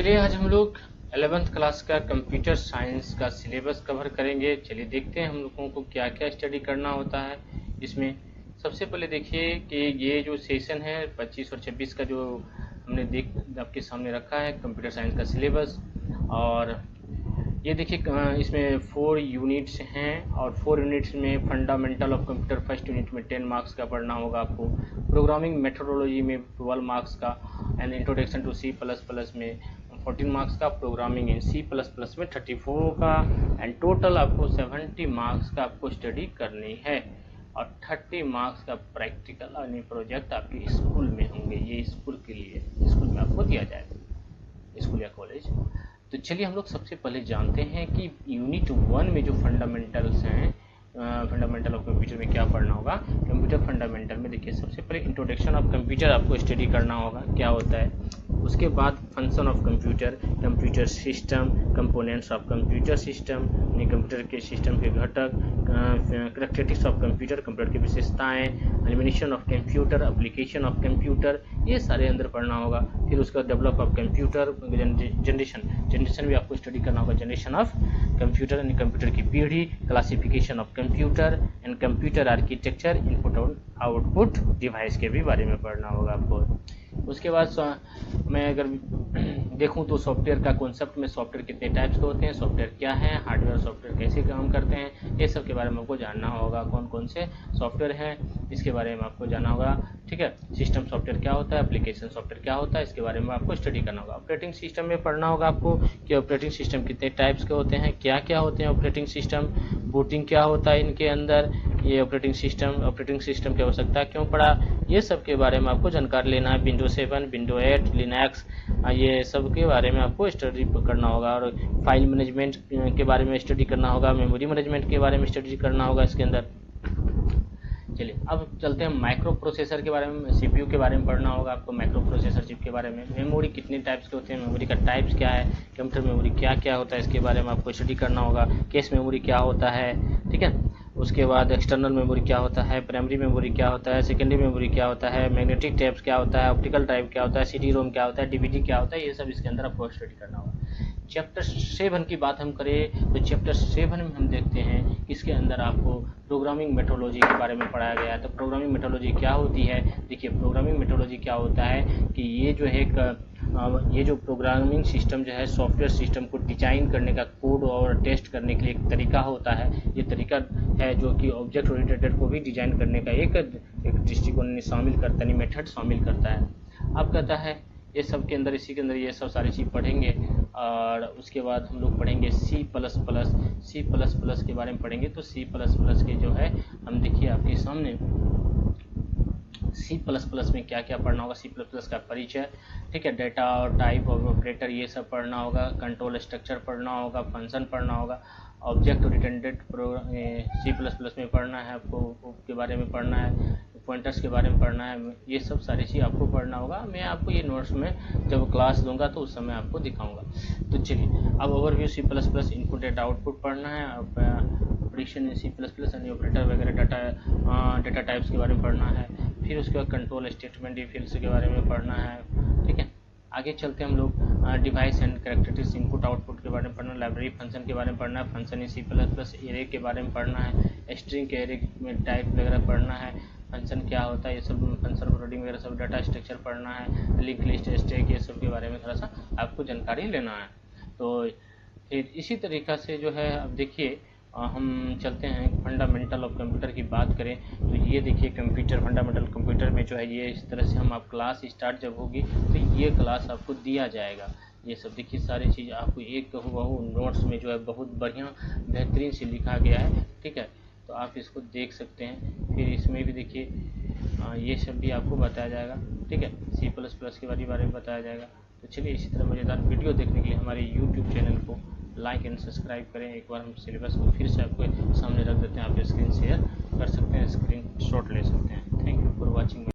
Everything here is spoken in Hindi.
चलिए आज हम लोग 11th क्लास का कंप्यूटर साइंस का सिलेबस कवर करेंगे। चलिए देखते हैं हम लोगों को क्या क्या स्टडी करना होता है इसमें। सबसे पहले देखिए कि ये जो सेशन है 25 और 26 का जो हमने आपके सामने रखा है कंप्यूटर साइंस का सिलेबस। और ये देखिए इसमें 4 यूनिट्स हैं और 4 यूनिट्स में fundamental of computer first unit में 10 मार्क्स का पढ़ना होगा आपको, प्रोग्रामिंग मेथोडोलॉजी में 12 मार्क्स का, and introduction to C plus plus में 14 मार्क्स का, programming in C plus plus में 34 का, एंड टोटल आपको 70 मार्क्स का आपको स्टडी करनी है। और 30 मार्क्स का प्रैक्टिकल यानी प्रोजेक्ट आपके स्कूल में होंगे। ये स्कूल के लिए स्कूल में आपको दिया जाएगा, स्कूल या कॉलेज। तो चलिए हम लोग सबसे पहले जानते हैं कि यूनिट 1 में जो फंडामेंटल्स हैं, फंडामेंटल ऑफ कंप्यूटर में क्या पढ़ना होगा। कंप्यूटर फंडामेंटल में देखिए सबसे पहले इंट्रोडक्शन ऑफ कंप्यूटर आपको स्टडी करना होगा, क्या होता है। उसके बाद function of computer, computer system, components of computer system यानी कंप्यूटर के सिस्टम के घटक, करैक्टरिस्टिक्स ऑफ कंप्यूटर, कंप्यूटर की विशेषताएं, elimination of computer, application of computer, ये सारे अंदर पढ़ना होगा। फिर उसका डेवलप ऑफ कंप्यूटर, जनरेशन भी आपको स्टडी करना होगा, जनरेशन ऑफ कंप्यूटर यानी कंप्यूटर की पीढ़ी, classification of computer and computer architecture, input और आउटपुट डिवाइस के भी बारे में पढ़ना होगा आपको। उसके बाद मैं अगर देखूं तो सॉफ्टवेयर का कॉन्सेप्ट में सॉफ्टवेयर कितने टाइप्स के होते हैं, सॉफ्टवेयर क्या है, हार्डवेयर सॉफ्टवेयर कैसे काम करते हैं, ये सब के बारे में आपको जानना होगा। कौन कौन से सॉफ्टवेयर हैं इसके बारे में आपको जानना होगा, ठीक है। सिस्टम सॉफ्टवेयर क्या होता है, एप्लीकेशन सॉफ्टवेयर क्या होता है, इसके बारे में आपको स्टडी करना होगा। ऑपरेटिंग सिस्टम में पढ़ना होगा आपको कि ऑपरेटिंग सिस्टम कितने टाइप्स के होते हैं, क्या क्या होते हैं ऑपरेटिंग सिस्टम, बूटिंग क्या होता है इनके अंदर, ये ऑपरेटिंग सिस्टम की आवश्यकता क्यों पड़ा, ये सब के बारे में आपको जानकारी लेना है। विंडो 7, विंडो 8, लिनक्स, ये सब के बारे में आपको स्टडी करना होगा। और फाइल मैनेजमेंट के बारे में स्टडी करना होगा, मेमोरी मैनेजमेंट के बारे में स्टडी करना होगा इसके अंदर। चलिए अब चलते हैं माइक्रो प्रोसेसर के बारे में, सीपीयू के बारे में पढ़ना होगा आपको, माइक्रो प्रोसेसर चिप के बारे में। मेमोरी कितने टाइप्स के होते हैं, मेमोरी का टाइप्स क्या है, कंप्यूटर मेमोरी क्या क्या होता है, इसके बारे में आपको स्टडी करना होगा। कैश मेमोरी क्या होता है, ठीक है। उसके बाद एक्सटर्नल मेमोरी क्या होता है, प्राइमरी मेमोरी क्या होता है, सेकेंडरी मेमोरी क्या होता है, मैग्नेटिक टेप्स क्या होता है, ऑप्टिकल ड्राइव क्या होता है, सीडी रोम क्या होता है, डीवीडी क्या होता है, ये सब इसके अंदर आपको स्टडी करना होगा। चैप्टर 7 की बात हम करें तो चैप्टर 7 में हम देखते हैं इसके अंदर आपको प्रोग्रामिंग मेथोडोलॉजी के बारे में पढ़ाया गया है। तो प्रोग्रामिंग मेथोडोलॉजी क्या होती है, देखिए प्रोग्रामिंग मेथोडोलॉजी क्या होता है कि ये जो है ये जो प्रोग्रामिंग सिस्टम जो है सॉफ्टवेयर सिस्टम को डिजाइन करने का, कोड और टेस्ट करने के लिए एक तरीका होता है। ये तरीका है जो कि ऑब्जेक्ट ओरिएंटेड को भी डिजाइन करने का एक दृष्टिकोण शामिल करता है, मेथड शामिल करता है। अब कहता है ये सब के अंदर, इसी के अंदर ये सब सारी चीज़ पढ़ेंगे। और उसके बाद हम लोग पढ़ेंगे सी प्लस प्लस के बारे में पढ़ेंगे। तो सी प्लस प्लस के जो है हम देखिए आपके सामने सी प्लस प्लस में क्या क्या पढ़ना होगा, सी प्लस प्लस का परिचय, ठीक है, डेटा और टाइप ऑफ ऑपरेटर ये सब पढ़ना होगा, कंट्रोल स्ट्रक्चर पढ़ना होगा, फंक्शन पढ़ना होगा, object oriented program C plus plus में पढ़ना है आपको, के बारे में पढ़ना है, पॉइंटर्स के बारे में पढ़ना है, ये सब सारी चीज़ आपको पढ़ना होगा। मैं आपको ये नोट्स में जब क्लास दूंगा तो उस समय आपको दिखाऊंगा। तो चलिए अब overview C plus plus, input and output पढ़ना है, operation in C plus plus यानी ऑपरेटर वगैरह, डाटा टाइप्स के बारे में पढ़ना है। फिर उसके बाद कंट्रोल स्टेटमेंट फील्ड्स के बारे में पढ़ना है, ठीक है। आगे चलते हम लोग device and characteristics, input output के बारे में पढ़ना, लाइब्रेरी फंक्शन के बारे में पढ़ना है, function in C plus plus, array के बारे में पढ़ना है, स्ट्रिंग के एरे में टाइप वगैरह पढ़ना है, फंक्शन क्या होता है ये सब, फंक्शन ओवरलोडिंग वगैरह सब, डाटा स्ट्रक्चर पढ़ना है, लिंक लिस्ट, स्टैक, ये सब के बारे में थोड़ा सा आपको जानकारी लेना है। तो फिर इसी तरीक़ा से जो है अब देखिए हम चलते हैं फंडामेंटल ऑफ कंप्यूटर की बात करें तो ये देखिए कंप्यूटर, फंडामेंटल कंप्यूटर में जो है ये इस तरह से हम आप क्लास स्टार्ट जब होगी तो ये क्लास आपको दिया जाएगा। ये सब देखिए सारी चीज़ आपको एक बहु नोट्स में जो है बहुत बढ़िया बेहतरीन से लिखा गया है, ठीक है। तो आप इसको देख सकते हैं। फिर इसमें भी देखिए ये सब भी आपको बताया जाएगा, ठीक है, सी प्लस प्लस के बारे में बताया जाएगा। तो चलिए इसी तरह मज़ेदार वीडियो देखने के लिए हमारे यूट्यूब चैनल को लाइक एंड सब्सक्राइब करें। एक बार हम सिलेबस को फिर से आपको सामने रख देते हैं, आप स्क्रीन शेयर कर सकते हैं, स्क्रीन शॉट ले सकते हैं। Thank you for watching.